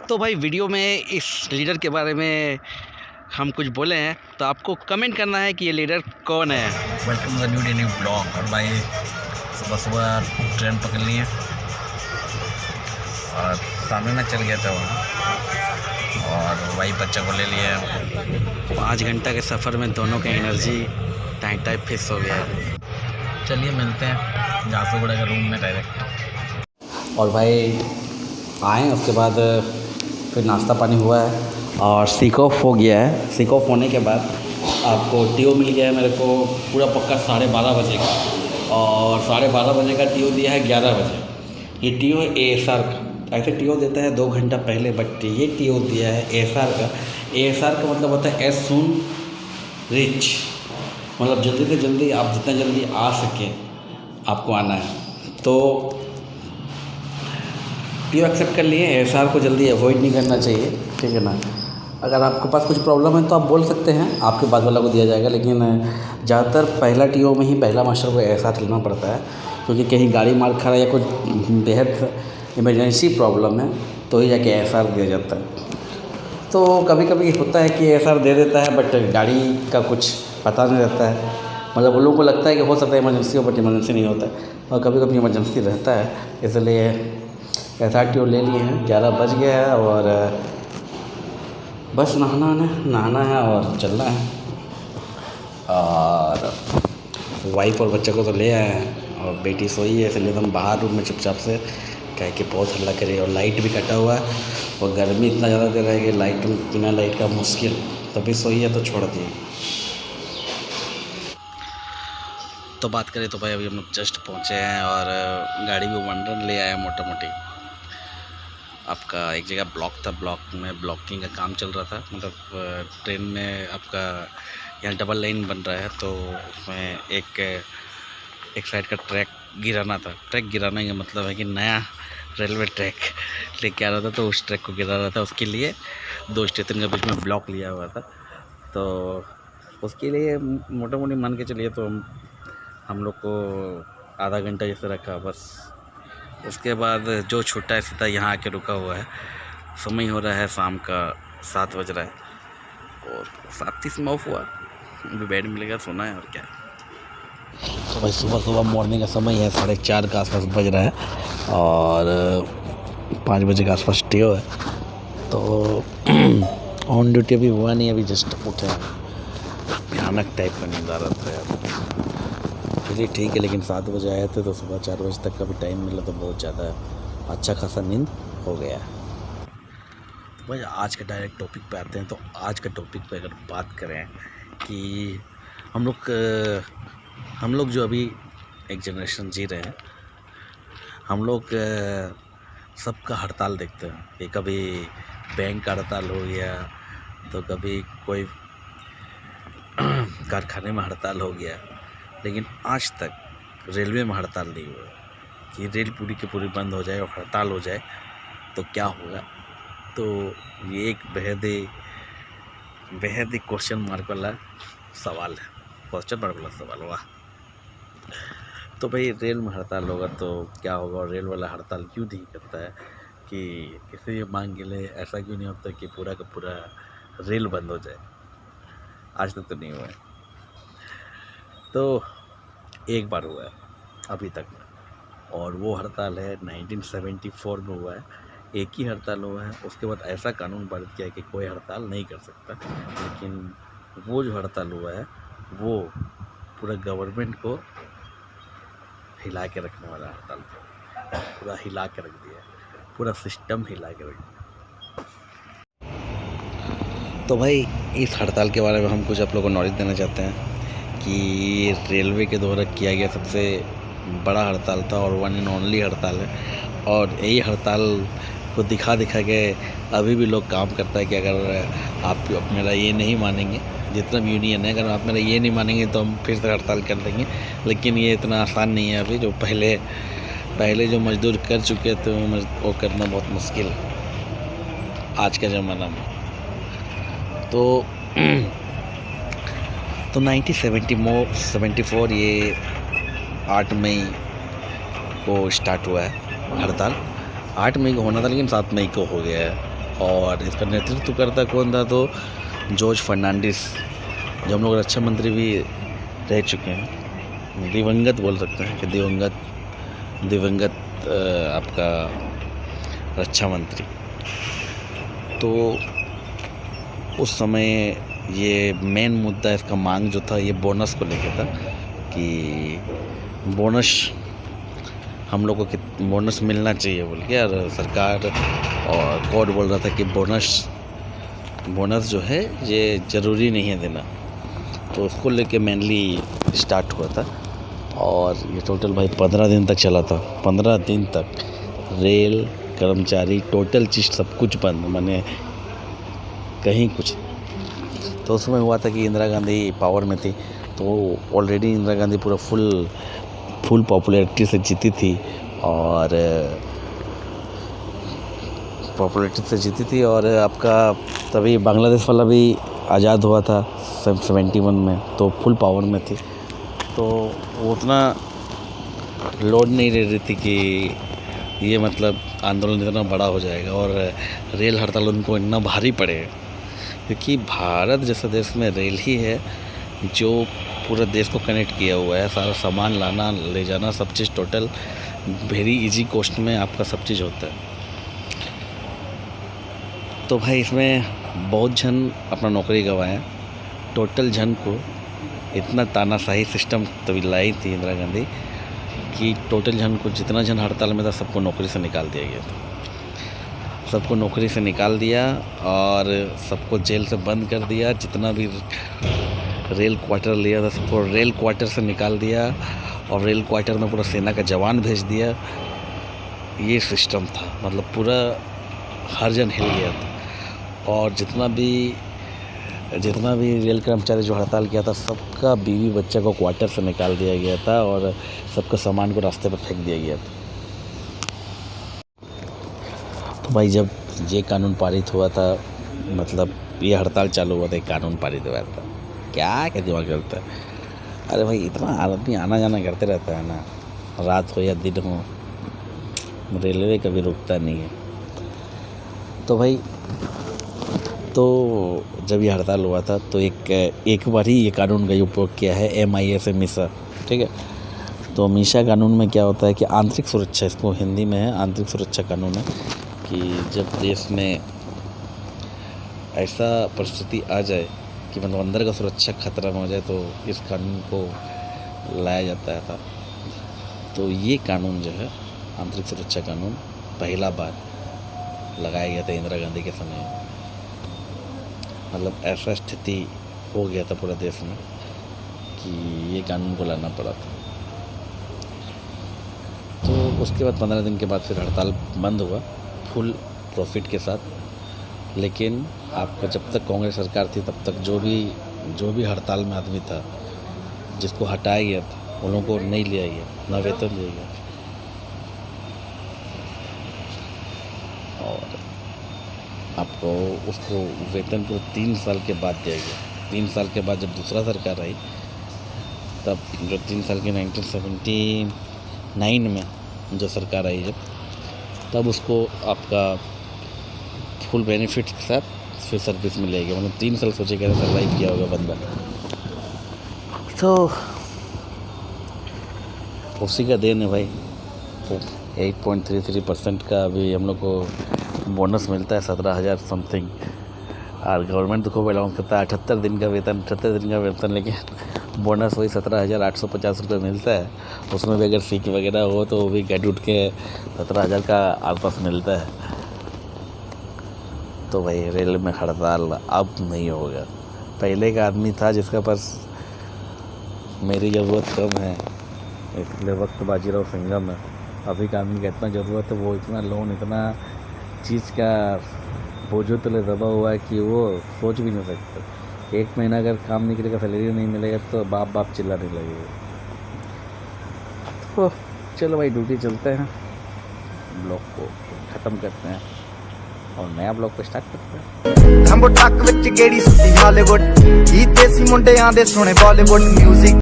तो भाई वीडियो में इस लीडर के बारे में हम कुछ बोले हैं तो आपको कमेंट करना है कि ये लीडर कौन है। Welcome to the new blog. और भाई सुबह सुबह ट्रेन पकड़ लिए और सामने में चल गया था वहाँ और वही बच्चा को ले लिए। 5 घंटा के सफ़र में दोनों का एनर्जी टाइप फिक्स हो गया है। चलिए मिलते हैं झांसूगुड़ा के रूम में डायरेक्ट। और भाई आए उसके बाद फिर नाश्ता पानी हुआ है और सीक ऑफ हो गया है। सीक ऑफ होने के बाद आपको टीओ मिल गया है मेरे को पूरा पक्का 12:30 बजे का, और 12:30 बजे का टीओ दिया है 11 बजे। ये टीओ एएसआर का, ऐसे टीओ देता है 2 घंटा पहले, बट ये टीओ दिया है एएसआर का। एएसआर का मतलब होता है एज सून रिच, मतलब जल्दी से जल्दी आप जितना जल्दी आ सके आपको आना है। तो टीओ एक्सेप्ट कर लिए। एएसआर को जल्दी अवॉइड नहीं करना चाहिए, ठीक है ना। अगर आपके पास कुछ प्रॉब्लम है तो आप बोल सकते हैं, आपके बाद वाला को दिया जाएगा। लेकिन ज़्यादातर पहला टीओ में ही पहला मास्टर को एएसआर लेना पड़ता है, क्योंकि कहीं गाड़ी मार खा या कुछ बेहद इमरजेंसी प्रॉब्लम है तो ही जाके एएसआर दिया जाता है। तो कभी कभी होता है कि एएसआर दे देता है, बट गाड़ी का कुछ पता नहीं रहता है। मतलब उन लोगों को लगता है कि हो सकता है इमरजेंसी हो, बट इमरजेंसी नहीं होता है, और कभी कभी इमरजेंसी रहता है। इसलिए एएसआर टीओ ले लिए हैं। 11 बज गया है और बस नहाना है और चलना है। और वाइफ और बच्चे को तो ले आए हैं और बेटी सोई है, इसलिए हम बाहर रूम में चुपचाप से कह के बहुत हल्ला करे। और लाइट भी कटा हुआ है और गर्मी इतना ज़्यादा दे रहा है कि लाइट बिना लाइट का मुश्किल। तभी सोई है तो छोड़ दिए। तो बात करें तो भाई अभी हम लोग जस्ट पहुँचे हैं और गाड़ी भी वंडर ले आए मोटा मोटी। आपका एक जगह ब्लॉक था, ब्लॉक में ब्लॉकिंग का काम चल रहा था। मतलब ट्रेन में आपका यहाँ डबल लाइन बन रहा है, तो उसमें एक साइड का ट्रैक गिराना था। ट्रैक गिराने का मतलब है कि नया रेलवे ट्रैक लेके आ रहा था, तो उस ट्रैक को गिरा रहा था। उसके लिए 2 स्टेशन के बीच में ब्लॉक लिया हुआ था, तो उसके लिए मोटा मोटी मान के चलिए तो हम लोग को आधा घंटा जैसे रखा बस। उसके बाद जो छूटा है सीधा यहाँ आके रुका हुआ है। समय हो रहा है शाम का 7 बज रहा है और 7:30 में ऑफ हुआ। अभी बेड मिलेगा, सोना है और क्या। तो भाई सुबह मॉर्निंग का समय है, 4:30 के आसपास बज रहा है और 5 बजे के आसपास टीओ है। तो ऑन ड्यूटी अभी हुआ नहीं, अभी जस्ट उठे हैं। भयानक टाइप का नींद आ रहा था यार। चलिए ठीक है, लेकिन 7 बजे आए थे तो सुबह 4 बजे तक का भी टाइम मिला तो बहुत ज़्यादा अच्छा खासा नींद हो गया। तो भाई आज का डायरेक्ट टॉपिक पे आते हैं। तो आज का टॉपिक पे अगर बात करें कि हम लोग जो अभी एक जनरेशन जी रहे हैं, हम लोग सबका हड़ताल देखते हैं कि कभी बैंक का हड़ताल हो गया, तो कभी कोई कारखाने में हड़ताल हो गया। लेकिन आज तक रेलवे में हड़ताल नहीं हुआ कि रेल पूरी की पूरी बंद हो जाए और हड़ताल हो जाए तो क्या होगा। तो ये एक बेहद ही क्वेश्चन मार्क वाला सवाल है। क्वेश्चन मार्क वाला सवाल। वाह। तो भाई रेल में हड़ताल होगा तो क्या होगा, और रेल वाला हड़ताल क्यों नहीं करता है कि किसी ये मांग के लिए ऐसा क्यों नहीं होता कि पूरा का पूरा रेल बंद हो जाए। आज तक तो नहीं हुआ है। तो एक बार हुआ है अभी तक में, और वो हड़ताल है 1974 में हुआ है। एक ही हड़ताल हुआ है। उसके बाद ऐसा कानून पारित किया है कि कोई हड़ताल नहीं कर सकता। लेकिन वो जो हड़ताल हुआ है वो पूरा गवर्नमेंट को हिला के रखने वाला हड़ताल था। पूरा हिला के रख दिया, पूरा सिस्टम हिला के रख दिया। तो भाई इस हड़ताल के बारे में हम कुछ आप लोगों को नॉलेज देना चाहते हैं कि रेलवे के द्वारा किया गया सबसे बड़ा हड़ताल था और वन एंड ओनली हड़ताल है। और यही हड़ताल को दिखा के अभी भी लोग काम करता है कि अगर आप मेरा ये नहीं मानेंगे, जितना भी यूनियन है, अगर आप मेरा ये नहीं मानेंगे तो हम फिर से हड़ताल कर देंगे। लेकिन ये इतना आसान नहीं है। अभी जो पहले जो मजदूर कर चुके थे वो करना बहुत मुश्किल है आज के ज़माना में। तो 1974 ये 8 मई को स्टार्ट हुआ है हड़ताल। 8 मई को होना था लेकिन 7 मई को हो गया है। और इसका नेतृत्व करता कौन था, तो जॉर्ज फर्नांडिस, जो हम लोग रक्षा मंत्री भी रह चुके हैं, दिवंगत बोल सकते हैं कि दिवंगत आपका रक्षा मंत्री। तो उस समय ये मेन मुद्दा इसका मांग जो था ये बोनस को लेकर था कि बोनस हम लोग को बोनस मिलना चाहिए बोल के, और सरकार और कोर्ट बोल रहा था कि बोनस जो है ये ज़रूरी नहीं है देना। तो उसको लेके मेनली स्टार्ट हुआ था और ये टोटल भाई 15 दिन तक चला था। 15 दिन तक रेल कर्मचारी टोटल चीज़ सब कुछ बंद, माने कहीं कुछ। तो उसमें हुआ था कि इंदिरा गांधी पावर में थी, तो ऑलरेडी इंदिरा गांधी पूरा फुल पॉपुलैरिटी से जीती थी और आपका तभी बांग्लादेश वाला भी आज़ाद हुआ था 71 में, तो फुल पावर में थी। तो वो उतना लोड नहीं ले रही थी कि ये मतलब आंदोलन इतना बड़ा हो जाएगा और रेल हड़ताल उनको इतना भारी पड़ेगा, क्योंकि भारत जैसा देश में रेल ही है जो पूरे देश को कनेक्ट किया हुआ है। सारा सामान लाना ले जाना सब चीज़ टोटल वेरी इजी कॉस्ट में आपका सब चीज़ होता है। तो भाई इसमें बहुत जन अपना नौकरी गंवाए। टोटल जन को इतना तानाशाही सिस्टम तभी लाई थी इंदिरा गांधी कि टोटल जन को, जितना जन हड़ताल में था सबको नौकरी से निकाल दिया गया था। सबको नौकरी से निकाल दिया और सबको जेल से बंद कर दिया। जितना भी रेल क्वार्टर लिया था सबको रेल क्वार्टर से निकाल दिया और रेल क्वार्टर में पूरा सेना का जवान भेज दिया। ये सिस्टम था, मतलब पूरा हर जन हिल गया था। और जितना भी रेल कर्मचारी जो हड़ताल किया था सबका बीवी बच्चा को क्वार्टर से निकाल दिया गया था और सबका सामान को रास्ते पर फेंक दिया गया था। तो भाई जब ये कानून पारित हुआ था, मतलब ये हड़ताल चालू हुआ था, एक कानून पारित हुआ था, क्या दिमाग चलता है। अरे भाई इतना आदमी आना जाना करते रहता है ना, रात हो या दिन हो, रेलवे कभी रुकता नहीं है। तो भाई तो जब ये हड़ताल हुआ था तो एक बार ही ये कानून का उपयोग किया है MIA मीसा, ठीक है। तो मीसा कानून में क्या होता है कि आंतरिक सुरक्षा, इसको हिंदी में है आंतरिक सुरक्षा कानून है, कि जब देश में ऐसा परिस्थिति आ जाए कि मतलब अंदर का सुरक्षा खतरा में हो जाए तो इस कानून को लाया जाता था। तो ये कानून जो है आंतरिक सुरक्षा कानून पहला बार लगाया गया था इंदिरा गांधी के समय। मतलब ऐसा स्थिति हो गया था पूरा देश में कि ये कानून को लाना पड़ा था। तो उसके बाद 15 दिन के बाद फिर हड़ताल बंद हुआ फुल प्रॉफिट के साथ। लेकिन आपका जब तक कांग्रेस सरकार थी तब तक जो भी हड़ताल में आदमी था जिसको हटाया गया था उन लोगों को नहीं लिया गया, ना वेतन दिया गया। और आपको उसको वेतन को 3 साल के बाद दिया गया। 3 साल के बाद जब दूसरा सरकार आई तब जो 3 साल के 1979 में जो सरकार आई जब, तब उसको आपका फुल बेनिफिट के साथ फिर सर्विस में ले गया। मतलब 3 साल सोचे कैसे सर्वाइव किया होगा बंदा। तो उसी का देन है भाई। तो 8.33% का अभी हम लोग को बोनस मिलता है, 17,000 समथिंग। और गवर्नमेंट तो खूब अलाउंस करता है 78 दिन का वेतन, लेकिन बोनस वही 17,850 रुपये मिलता है। उसमें भी अगर सीख वगैरह हो तो वो भी गट उठ के 17,000 का आसपास मिलता है। तो भाई रेल में हड़ताल अब नहीं होगा। पहले का आदमी था जिसका पास मेरी ज़रूरत कम है इसलिए वक्त बाजीराव सिंघम है। अभी का आदमी का इतना ज़रूरत है, वो इतना लोन, इतना चीज़ का बोझों तले दबा हुआ है कि वो सोच भी नहीं सकते। 1 महीना अगर काम नहीं करेगा, सैलरी नहीं मिलेगा तो बाप चिल्लाने लगेगा। तो चलो भाई ड्यूटी चलते हैं, ब्लॉग को ख़त्म करते हैं और नया ब्लॉग को स्टार्ट करते हैं। ट्रक विच गेड़ी सुती हालीवुड, देसी मुंडे आंदे सुने बॉलीवुड म्यूजिक।